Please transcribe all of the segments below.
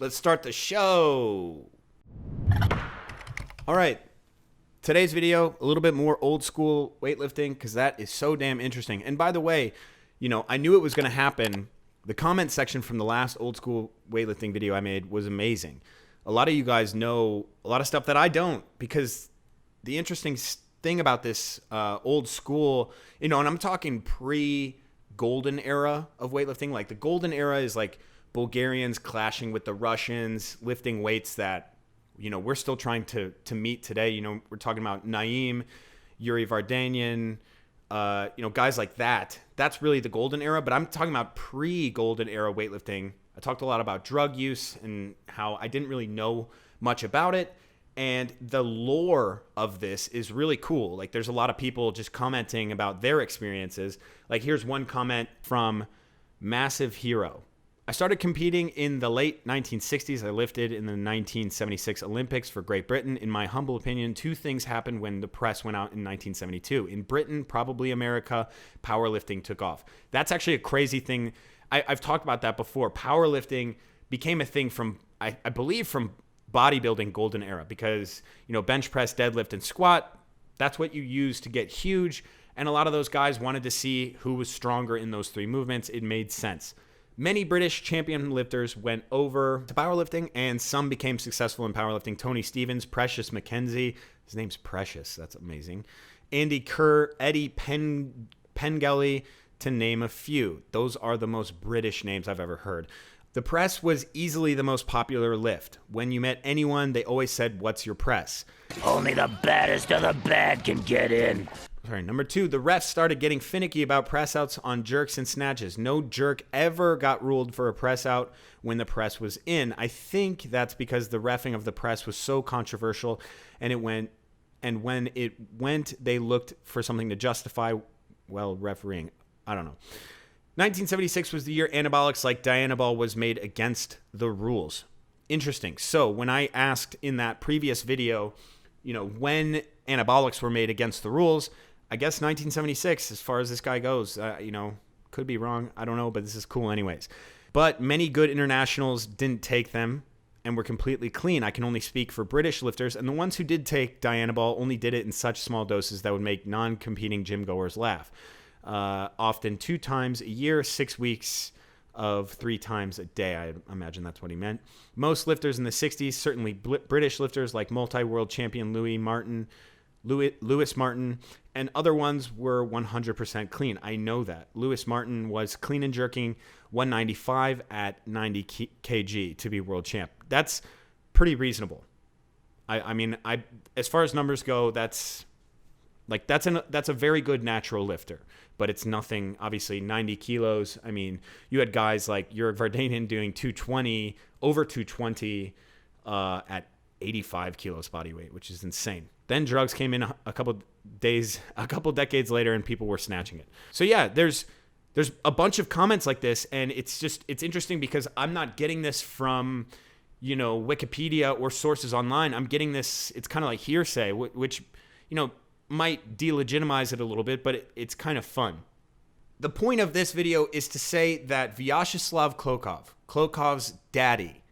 Let's start the show. All right. Today's video, a little bit more old school weightlifting because that is so damn interesting. And by the way, I knew it was going to happen. The comment section from the last old school weightlifting video I made was amazing. A lot of you guys know a lot of stuff that I don't, because the interesting thing about this old school, and I'm talking pre-golden era of weightlifting. Like the golden era is like Bulgarians clashing with the Russians, lifting weights that, we're still trying to meet today. We're talking about Naim, Yuri Vardanyan, guys like that. That's really the golden era, but I'm talking about pre-golden era weightlifting. I talked a lot about drug use and how I didn't really know much about it. And the lore of this is really cool. Like there's a lot of people just commenting about their experiences. Like here's one comment from Massive Hero. I started competing in the late 1960s. I lifted in the 1976 Olympics for Great Britain. In my humble opinion, two things happened when the press went out in 1972. In Britain, probably America, powerlifting took off. That's actually a crazy thing. I've talked about that before. Powerlifting became a thing from, I believe, from bodybuilding golden era, because, bench press, deadlift, and squat, that's what you use to get huge. And a lot of those guys wanted to see who was stronger in those three movements. It made sense. Many British champion lifters went over to powerlifting, and some became successful in powerlifting. Tony Stevens, Precious McKenzie, his name's Precious, that's amazing. Andy Kerr, Eddie Pengelly, to name a few. Those are the most British names I've ever heard. The press was easily the most popular lift. When you met anyone, they always said, "What's your press?" Only the baddest of the bad can get in. Sorry, number two, the refs started getting finicky about press outs on jerks and snatches. No jerk ever got ruled for a press out when the press was in. I think that's because the reffing of the press was so controversial, and when it went, they looked for something to justify, refereeing. I don't know. 1976 was the year anabolics like Dianabol was made against the rules. Interesting. So when I asked in that previous video, when anabolics were made against the rules, I guess 1976, as far as this guy goes, could be wrong. I don't know, but this is cool anyways. But many good internationals didn't take them and were completely clean. I can only speak for British lifters, and the ones who did take Dianabol only did it in such small doses that would make non-competing gym goers laugh. Often 2 times a year, 6 weeks of 3 times a day. I imagine that's what he meant. Most lifters in the 60s, certainly British lifters like multi-world champion Lewis Martin, and other ones were 100% clean. I know that. Lewis Martin was clean and jerking 195 at 90 kg to be world champ. That's pretty reasonable. I mean, as far as numbers go, that's a very good natural lifter, but it's nothing. Obviously 90 kilos. I mean, you had guys like Yuri Vardanyan doing 220 over 220 at 85 kilos body weight, which is insane. Then drugs came in a couple decades later, and people were snatching it. So yeah, there's a bunch of comments like this, and it's interesting because I'm not getting this from, Wikipedia or sources online. I'm getting this, it's kind of like hearsay, which, might delegitimize it a little bit, but it's kind of fun. The point of this video is to say that Vyacheslav Klokov's daddy,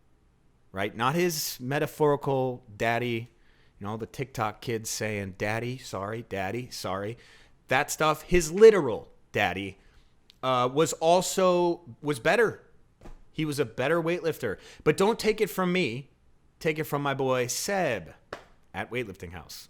right? Not his metaphorical daddy, the TikTok kids saying, daddy, sorry. That stuff, his literal daddy was better. He was a better weightlifter. But don't take it from me. Take it from my boy Seb at Weightlifting House.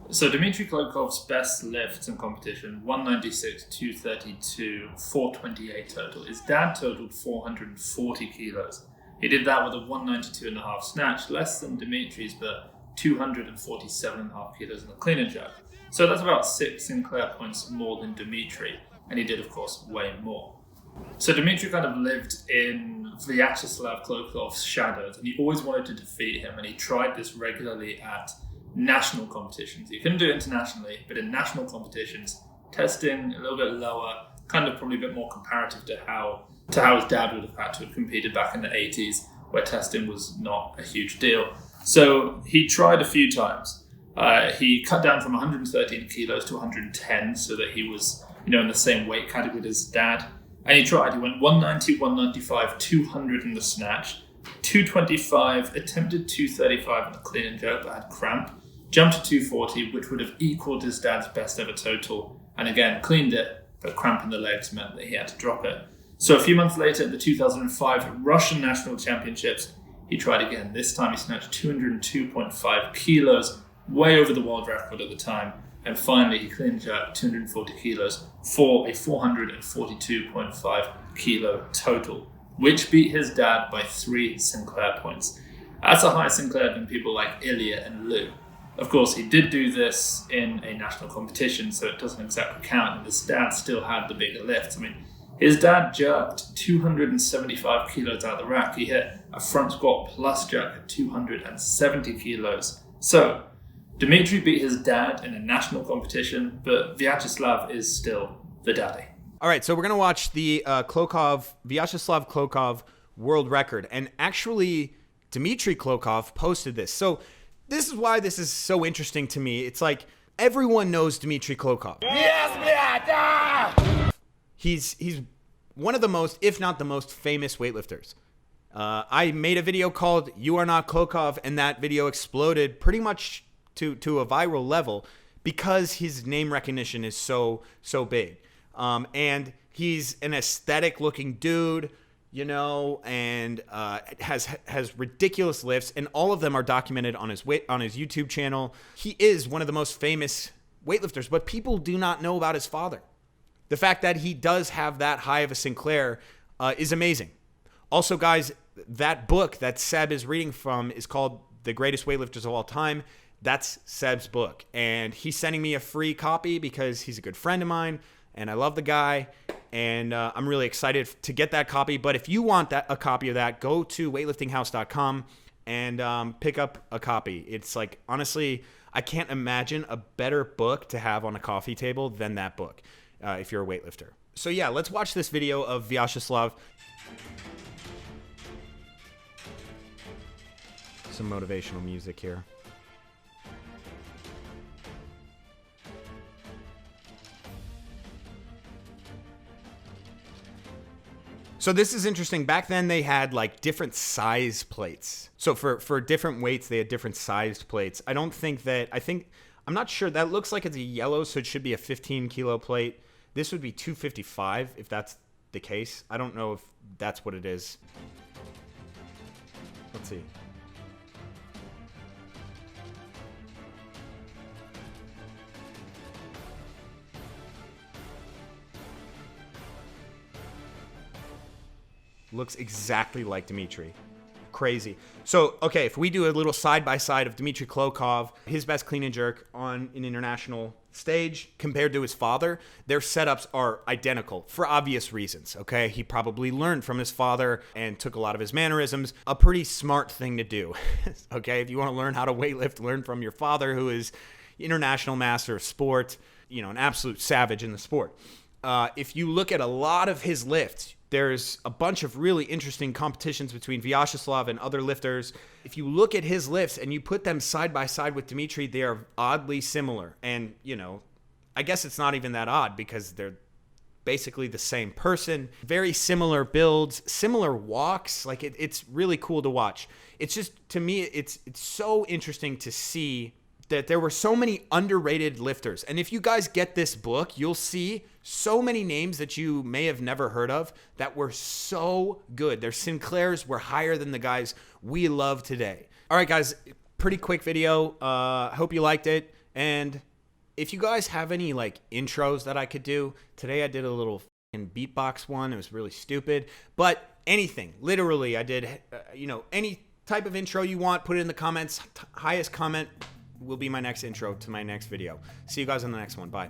So Dmitry Klokov's best lifts in competition, 196, 232, 428 total. His dad totaled 440 kilos. He did that with a 192.5 snatch, less than Dmitry's, but 247.5 kilos in the clean and jerk. So that's about 6 Sinclair points more than Dmitry, and he did, of course, way more. So Dmitry kind of lived in Vyacheslav Klokov's shadows, and he always wanted to defeat him, and he tried this regularly at national competitions. He couldn't do it internationally, but in national competitions, testing a little bit lower, kind of probably a bit more comparative to how his dad would have had to have competed back in the 80s, where testing was not a huge deal. So he tried a few times. He cut down from 113 kilos to 110 so that he was, in the same weight category as his dad. And he tried. He went 190, 195, 200 in the snatch, 225, attempted 235 in the clean and jerk, but had cramp. Jumped to 240, which would have equaled his dad's best ever total. And again, cleaned it, but cramp in the legs meant that he had to drop it. So a few months later, at the 2005 Russian National Championships, he tried again. This time he snatched 202.5 kilos, way over the world record at the time. And finally, he clean jerked 240 kilos for a 442.5 kilo total, which beat his dad by 3 Sinclair points. That's a higher Sinclair than people like Ilya and Lou. Of course, he did do this in a national competition, so it doesn't exactly count, and his dad still had the bigger lifts. I mean, his dad jerked 275 kilos out of the rack. He hit a front squat plus jerk at 270 kilos. So, Dmitry beat his dad in a national competition, but Vyacheslav is still the daddy. All right, so we're going to watch the Vyacheslav Klokov world record. And actually, Dmitry Klokov posted this. So this is why this is so interesting to me. It's like everyone knows Dmitry Klokov. Yes, blядь! He's one of the most, if not the most famous weightlifters. I made a video called "You Are Not Klokov," and that video exploded pretty much to a viral level because his name recognition is so big. And he's an aesthetic looking dude, you know, and has ridiculous lifts, and all of them are documented on his YouTube channel. He is one of the most famous weightlifters, but people do not know about his father. The fact that he does have that high of a Sinclair is amazing. Also, guys, that book that Seb is reading from is called The Greatest Weightlifters of All Time. That's Seb's book, and he's sending me a free copy because he's a good friend of mine, and I love the guy, and I'm really excited to get that copy. But if you want a copy of that, go to weightliftinghouse.com and pick up a copy. It's like, honestly, I can't imagine a better book to have on a coffee table than that book if you're a weightlifter. So yeah, let's watch this video of Vyacheslav. Some motivational music here. So this is interesting. Back then they had like different size plates. So for different weights, they had different sized plates. I'm not sure. That looks like it's a yellow, so it should be a 15 kilo plate. This would be 255 if that's the case. I don't know if that's what it is. Let's see. Looks exactly like Dmitry. Crazy. So, okay, if we do a little side-by-side of Dmitry Klokov, his best clean and jerk on an international stage compared to his father, their setups are identical for obvious reasons, okay? He probably learned from his father and took a lot of his mannerisms. A pretty smart thing to do, okay? If you want to learn how to weightlift, learn from your father, who is international master of sport, you know, an absolute savage in the sport. If you look at a lot of his lifts, there's a bunch of really interesting competitions between Vyacheslav and other lifters. If you look at his lifts and you put them side by side with Dmitry, they are oddly similar. And, you know, I guess it's not even that odd because they're basically the same person. Very similar builds, similar walks. Like it's really cool to watch. It's just, to me, it's so interesting to see that there were so many underrated lifters. And if you guys get this book, you'll see so many names that you may have never heard of that were so good. Their Sinclairs were higher than the guys we love today. All right, guys, pretty quick video. Hope you liked it. And if you guys have any like intros that I could do, today I did a little beatbox one. It was really stupid, but anything, literally I did, any type of intro you want, put it in the comments. Highest comment will be my next intro to my next video. See you guys on the next one. Bye.